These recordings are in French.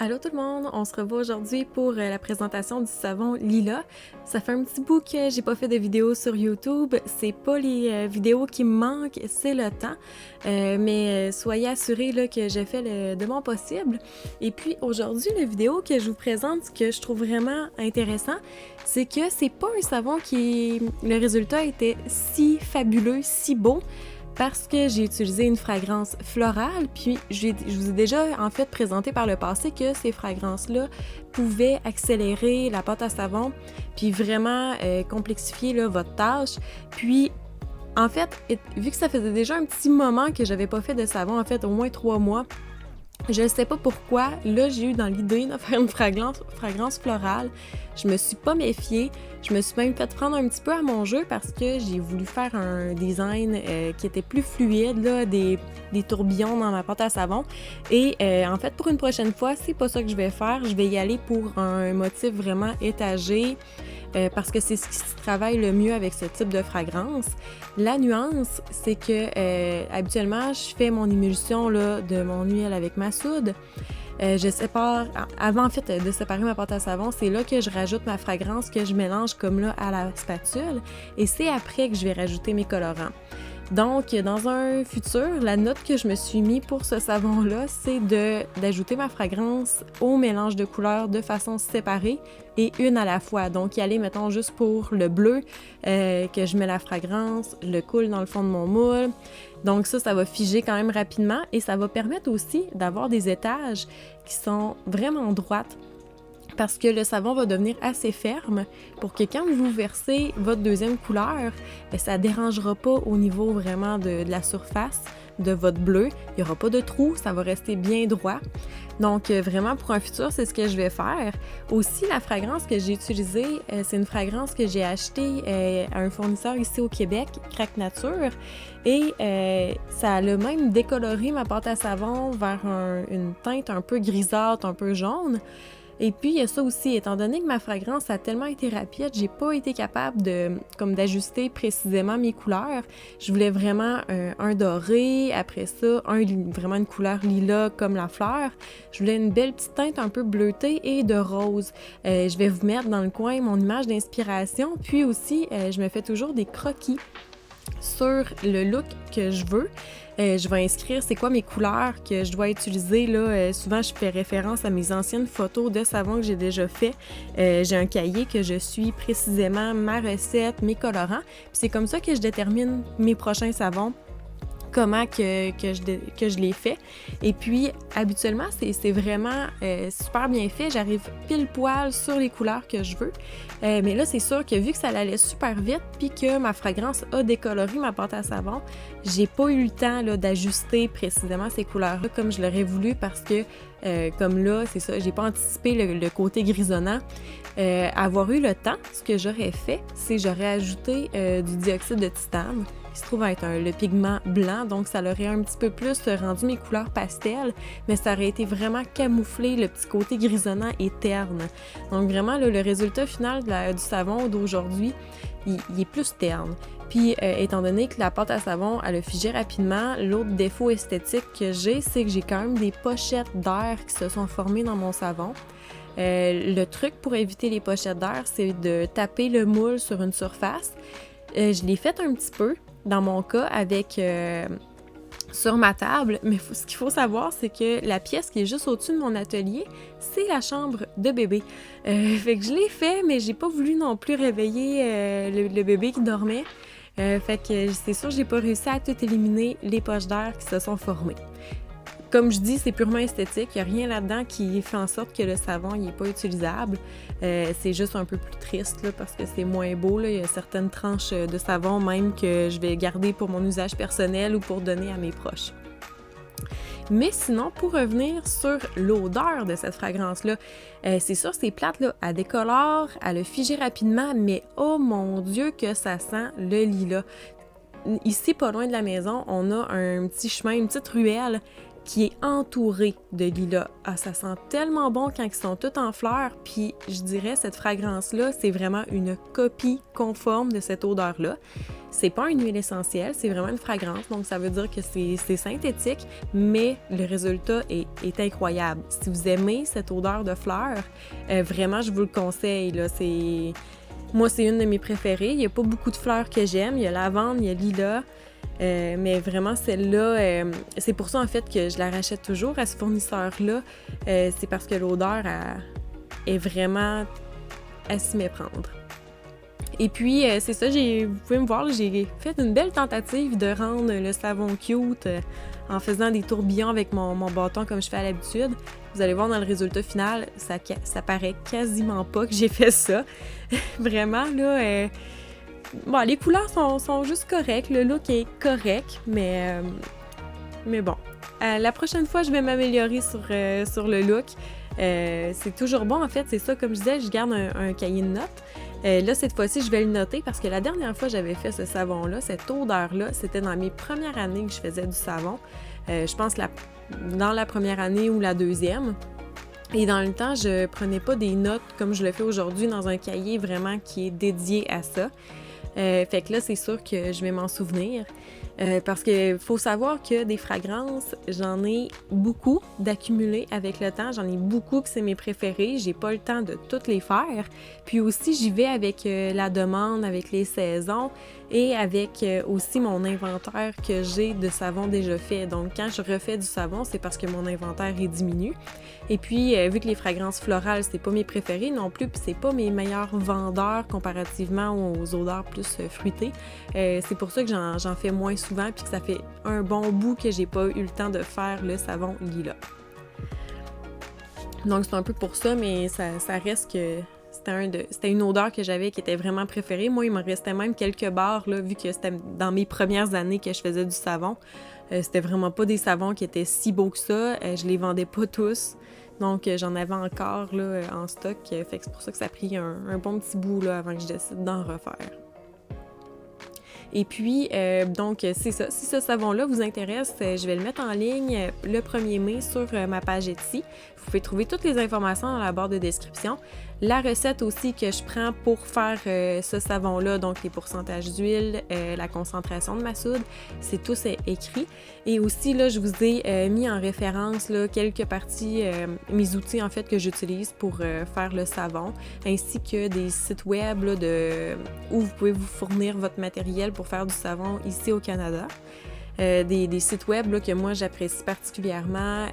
Allô tout le monde, on se revoit aujourd'hui pour la présentation du savon Lila. Ça fait un petit bout que j'ai pas fait de vidéos sur YouTube, c'est pas les vidéos qui me manquent, c'est le temps, mais soyez assurés là, que j'ai fait de mon possible. Et puis aujourd'hui, la vidéo que je vous présente, ce que je trouve vraiment intéressant, c'est que c'est pas un savon le résultat était si fabuleux, si beau, parce que j'ai utilisé une fragrance florale, puis je vous ai déjà en fait présenté par le passé que ces fragrances-là pouvaient accélérer la pâte à savon, puis vraiment complexifier là, votre tâche. Puis en fait, vu que ça faisait déjà un petit moment que j'avais pas fait de savon, en fait au moins 3 mois, je ne sais pas pourquoi, là j'ai eu dans l'idée de faire une fragrance florale. Je me suis pas méfiée, je me suis même fait prendre un petit peu à mon jeu parce que j'ai voulu faire un design qui était plus fluide, là, des tourbillons dans ma pâte à savon. Et en fait, pour une prochaine fois, c'est pas ça que je vais faire. Je vais y aller pour un motif vraiment étagé. Parce que c'est ce qui se travaille le mieux avec ce type de fragrance. La nuance, c'est que habituellement, je fais mon émulsion là, de mon huile avec ma soude. Je sépare, avant en fait de séparer ma pâte à savon, c'est là que je rajoute ma fragrance que je mélange comme là à la spatule et c'est après que je vais rajouter mes colorants. Donc, dans un futur, la note que je me suis mis pour ce savon-là, c'est d'ajouter ma fragrance au mélange de couleurs de façon séparée et une à la fois. Donc, y aller, mettons, juste pour le bleu, que je mets la fragrance, je le coule dans le fond de mon moule. Donc ça va figer quand même rapidement et ça va permettre aussi d'avoir des étages qui sont vraiment droites. Parce que le savon va devenir assez ferme pour que quand vous versez votre deuxième couleur, ça ne dérangera pas au niveau vraiment de la surface de votre bleu. Il n'y aura pas de trou, ça va rester bien droit. Donc vraiment pour un futur, c'est ce que je vais faire. Aussi, la fragrance que j'ai utilisée, c'est une fragrance que j'ai achetée à un fournisseur ici au Québec, Crack Nature. Et ça a même décoloré ma pâte à savon vers une teinte un peu grisâtre, un peu jaune. Et puis, il y a ça aussi, étant donné que ma fragrance a tellement été rapide, j'ai pas été capable d'ajuster précisément mes couleurs. Je voulais vraiment un doré, après ça, vraiment une couleur lilas comme la fleur. Je voulais une belle petite teinte un peu bleutée et de rose. Je vais vous mettre dans le coin mon image d'inspiration, puis aussi, je me fais toujours des croquis sur le look que je veux. Je vais inscrire c'est quoi mes couleurs que je dois utiliser. Là, souvent, je fais référence à mes anciennes photos de savon que j'ai déjà fait. J'ai un cahier que je suis précisément ma recette, mes colorants. Puis c'est comme ça que je détermine mes prochains savons, comment que je les fais. Et puis, habituellement, c'est vraiment super bien fait. J'arrive pile poil sur les couleurs que je veux. Mais là, c'est sûr que vu que ça allait super vite puis que ma fragrance a décoloré ma pâte à savon, j'ai pas eu le temps là, d'ajuster précisément ces couleurs-là comme je l'aurais voulu parce que, comme là, c'est ça, j'ai pas anticipé le côté grisonnant. Avoir eu le temps, ce que j'aurais fait, c'est j'aurais ajouté du dioxyde de titane, qui se trouve être le pigment blanc, donc ça l'aurait un petit peu plus rendu mes couleurs pastel, mais ça aurait été vraiment camouflé le petit côté grisonnant et terne. Donc vraiment, là, le résultat final du savon d'aujourd'hui, il est plus terne. Puis, étant donné que la pâte à savon, elle a figé rapidement, l'autre défaut esthétique que j'ai, c'est que j'ai quand même des pochettes d'air qui se sont formées dans mon savon. Le truc pour éviter les pochettes d'air, c'est de taper le moule sur une surface. Je l'ai fait un petit peu, dans mon cas, avec sur ma table, mais ce qu'il faut savoir, c'est que la pièce qui est juste au-dessus de mon atelier, c'est la chambre de bébé. Fait que je l'ai fait, mais j'ai pas voulu non plus réveiller le bébé qui dormait. Fait que c'est sûr, j'ai pas réussi à tout éliminer les poches d'air qui se sont formées. Comme je dis, c'est purement esthétique. Il n'y a rien là-dedans qui fait en sorte que le savon n'est pas utilisable. C'est juste un peu plus triste là, parce que c'est moins beau. Là. Il y a certaines tranches de savon même que je vais garder pour mon usage personnel ou pour donner à mes proches. Mais sinon, pour revenir sur l'odeur de cette fragrance-là, c'est sûr, c'est plate, là, elle décolore, elle a figé rapidement, mais oh mon Dieu que ça sent le lilas. Ici, pas loin de la maison, on a un petit chemin, une petite ruelle qui est entouré de lilas. Ah, ça sent tellement bon quand ils sont tous en fleurs, puis je dirais cette fragrance-là, c'est vraiment une copie conforme de cette odeur-là. C'est pas une huile essentielle, c'est vraiment une fragrance, donc ça veut dire que c'est synthétique, mais le résultat est incroyable. Si vous aimez cette odeur de fleurs, vraiment, je vous le conseille, là, Moi, c'est une de mes préférées. Il n'y a pas beaucoup de fleurs que j'aime. Il y a lavande, il y a lilas. Mais vraiment, celle-là, c'est pour ça, en fait, que je la rachète toujours à ce fournisseur-là. C'est parce que l'odeur est vraiment à s'y méprendre. Et puis, c'est ça, vous pouvez me voir, j'ai fait une belle tentative de rendre le savon cute en faisant des tourbillons avec mon bâton comme je fais à l'habitude. Vous allez voir dans le résultat final, ça paraît quasiment pas que j'ai fait ça. Vraiment, là, bon, les couleurs sont juste correctes, le look est correct, mais bon. La prochaine fois, je vais m'améliorer sur le look. C'est toujours bon, en fait, c'est ça, comme je disais, je garde un cahier de notes. Là, cette fois-ci, je vais le noter parce que la dernière fois que j'avais fait ce savon-là, cette odeur-là, c'était dans mes premières années que je faisais du savon. Je pense dans la première année ou la deuxième. Et dans le temps, je prenais pas des notes comme je le fais aujourd'hui dans un cahier vraiment qui est dédié à ça. Fait que là, c'est sûr que je vais m'en souvenir. Parce qu'il faut savoir que des fragrances, j'en ai beaucoup d'accumuler avec le temps. J'en ai beaucoup que c'est mes préférés. J'ai pas le temps de toutes les faire. Puis aussi, j'y vais avec la demande, avec les saisons et avec aussi mon inventaire que j'ai de savon déjà fait. Donc, quand je refais du savon, c'est parce que mon inventaire est diminué. Et puis, vu que les fragrances florales, c'est pas mes préférés non plus, puis c'est pas mes meilleurs vendeurs comparativement aux odeurs plus fruitées, c'est pour ça que j'en fais moins souvent, puis que ça fait un bon bout que j'ai pas eu le temps de faire le savon lilas. Donc, c'est un peu pour ça, mais ça reste que c'était une odeur que j'avais qui était vraiment préférée. Moi, il me restait même quelques barres, là, vu que c'était dans mes premières années que je faisais du savon. C'était vraiment pas des savons qui étaient si beaux que ça. Je les vendais pas tous. Donc, j'en avais encore là, en stock. Fait que c'est pour ça que ça a pris un bon petit bout là, avant que je décide d'en refaire. Et puis, donc, c'est ça. Si ce savon-là vous intéresse, je vais le mettre en ligne le 1er mai sur ma page Etsy. Vous pouvez trouver toutes les informations dans la barre de description. La recette aussi que je prends pour faire ce savon-là, donc les pourcentages d'huile, la concentration de ma soude, c'est tout écrit. Et aussi, là, je vous ai mis en référence là, quelques parties, mes outils en fait que j'utilise pour faire le savon, ainsi que des sites web là, où vous pouvez vous fournir votre matériel pour faire du savon ici au Canada. Des sites web là, que moi j'apprécie particulièrement,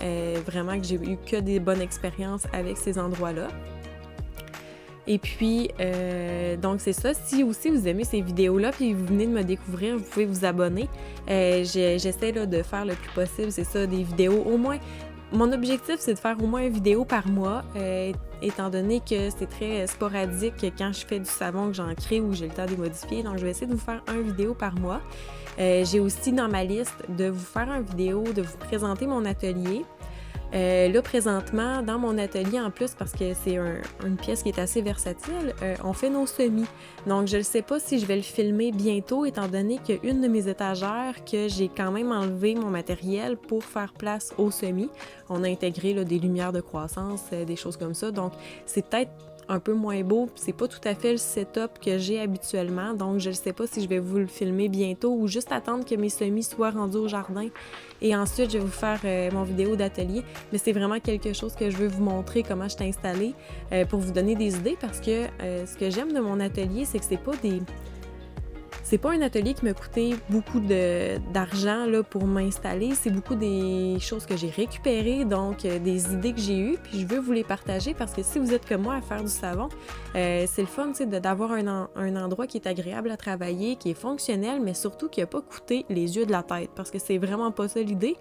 vraiment que j'ai eu que des bonnes expériences avec ces endroits-là. Et puis, donc c'est ça. Si aussi vous aimez ces vidéos-là puis vous venez de me découvrir, vous pouvez vous abonner. J'essaie là, de faire le plus possible, c'est ça, des vidéos. Au moins, mon objectif, c'est de faire au moins une vidéo par mois, étant donné que c'est très sporadique quand je fais du savon que j'en crée ou j'ai le temps de les modifier. Donc, je vais essayer de vous faire une vidéo par mois. J'ai aussi dans ma liste de vous faire une vidéo, de vous présenter mon atelier. Là, présentement, dans mon atelier, en plus, parce que c'est une pièce qui est assez versatile, on fait nos semis. Donc, je ne sais pas si je vais le filmer bientôt, étant donné qu'il y a une de mes étagères que j'ai quand même enlevé mon matériel pour faire place aux semis. On a intégré là, des lumières de croissance, des choses comme ça. Donc, c'est peut-être un peu moins beau, c'est pas tout à fait le setup que j'ai habituellement, donc je ne sais pas si je vais vous le filmer bientôt ou juste attendre que mes semis soient rendus au jardin et ensuite je vais vous faire mon vidéo d'atelier, mais c'est vraiment quelque chose que je veux vous montrer comment je t'ai installée pour vous donner des idées parce que ce que j'aime de mon atelier, c'est que c'est pas un atelier qui m'a coûté beaucoup d'argent là, pour m'installer. C'est beaucoup des choses que j'ai récupérées, donc des idées que j'ai eues, puis je veux vous les partager parce que si vous êtes comme moi à faire du savon, c'est le fun d'avoir un endroit qui est agréable à travailler, qui est fonctionnel, mais surtout qui n'a pas coûté les yeux de la tête parce que c'est vraiment pas ça l'idée.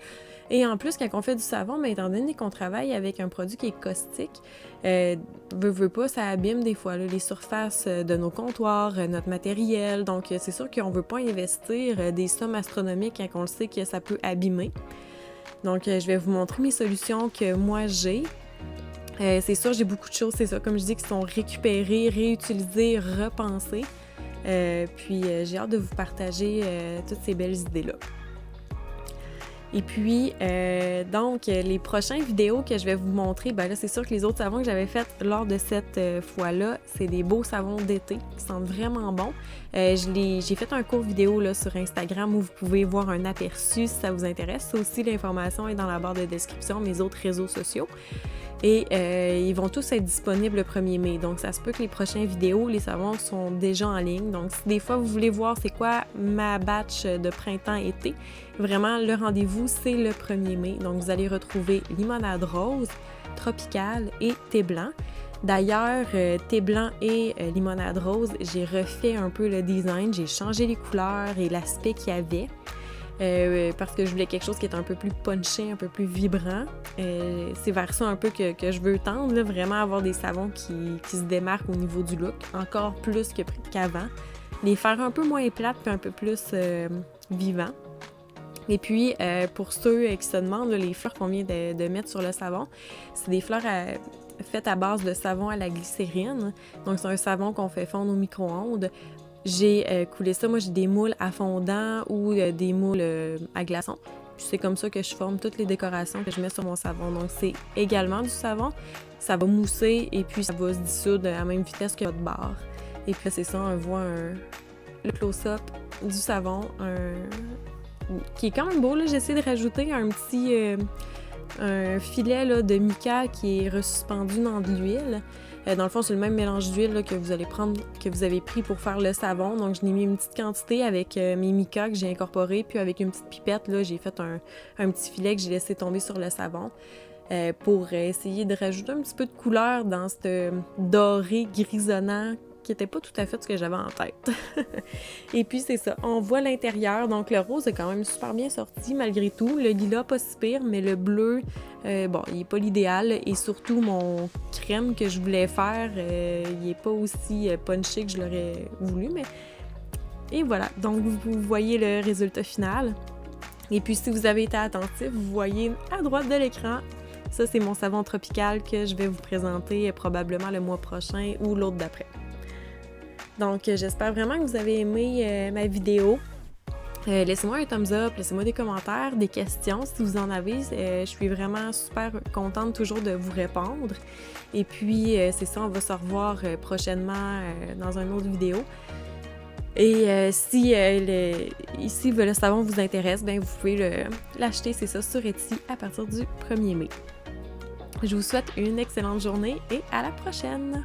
Et en plus, quand on fait du savon, mais étant donné qu'on travaille avec un produit qui est caustique, veut pas, ça abîme des fois là, les surfaces de nos comptoirs, notre matériel. Donc, c'est sûr qu'on veut pas investir des sommes astronomiques quand on le sait que ça peut abîmer. Donc, je vais vous montrer mes solutions que moi j'ai. C'est sûr, j'ai beaucoup de choses, c'est ça, comme je dis, qui sont récupérées, réutilisées, repensées. Puis, j'ai hâte de vous partager toutes ces belles idées-là. Et puis, donc, les prochaines vidéos que je vais vous montrer, ben là, c'est sûr que les autres savons que j'avais faits lors de cette fois-là, c'est des beaux savons d'été qui sentent vraiment bons. J'ai fait un court vidéo là, sur Instagram où vous pouvez voir un aperçu si ça vous intéresse. Ça aussi, l'information est dans la barre de description, mes autres réseaux sociaux. Et ils vont tous être disponibles le 1er mai. Donc, ça se peut que les prochaines vidéos, les savons sont déjà en ligne. Donc, si des fois vous voulez voir c'est quoi ma batch de printemps-été, vraiment, le rendez-vous, c'est le 1er mai. Donc, vous allez retrouver limonade rose, tropicale et thé blanc. D'ailleurs, thé blanc et limonade rose, j'ai refait un peu le design. J'ai changé les couleurs et l'aspect qu'il y avait. Parce que je voulais quelque chose qui est un peu plus punché, un peu plus vibrant. C'est vers ça un peu que je veux tendre, là, vraiment avoir des savons qui se démarquent au niveau du look, encore plus qu'avant. Les faire un peu moins plates puis un peu plus vivants. Et puis, pour ceux qui se demandent, là, les fleurs qu'on vient de mettre sur le savon, c'est des fleurs faites à base de savon à la glycérine. Donc, c'est un savon qu'on fait fondre au micro-ondes. J'ai coulé ça, moi j'ai des moules à fondant ou des moules à glaçons. Puis c'est comme ça que je forme toutes les décorations que je mets sur mon savon. Donc c'est également du savon, ça va mousser et puis ça va se dissoudre à la même vitesse que votre barre. Et puis c'est ça, on voit le close-up du savon, qui est quand même beau. Là, j'essaie de rajouter un petit un filet là, de mica qui est resuspendu dans de l'huile. Dans le fond, c'est le même mélange d'huile là, que vous allez prendre, que vous avez pris pour faire le savon. Donc, je l'ai mis une petite quantité avec mes micas que j'ai incorporés. Puis avec une petite pipette, là, j'ai fait un petit filet que j'ai laissé tomber sur le savon pour essayer de rajouter un petit peu de couleur dans ce doré grisonnant qui n'était pas tout à fait ce que j'avais en tête. Et puis, c'est ça. On voit l'intérieur. Donc, le rose est quand même super bien sorti malgré tout. Le lilas, pas si pire, mais le bleu, bon, il n'est pas l'idéal. Et surtout, mon crème que je voulais faire, il n'est pas aussi punché que je l'aurais voulu. Mais... Et voilà. Donc, vous voyez le résultat final. Et puis, si vous avez été attentif, vous voyez à droite de l'écran, ça, c'est mon savon tropical que je vais vous présenter probablement le mois prochain ou l'autre d'après. Donc, j'espère vraiment que vous avez aimé ma vidéo. Laissez-moi un thumbs up, laissez-moi des commentaires, des questions si vous en avez. Je suis vraiment super contente toujours de vous répondre. Et puis, c'est ça, on va se revoir prochainement dans une autre vidéo. Et si le savon vous intéresse, bien, vous pouvez l'acheter, c'est ça, sur Etsy à partir du 1er mai. Je vous souhaite une excellente journée et à la prochaine!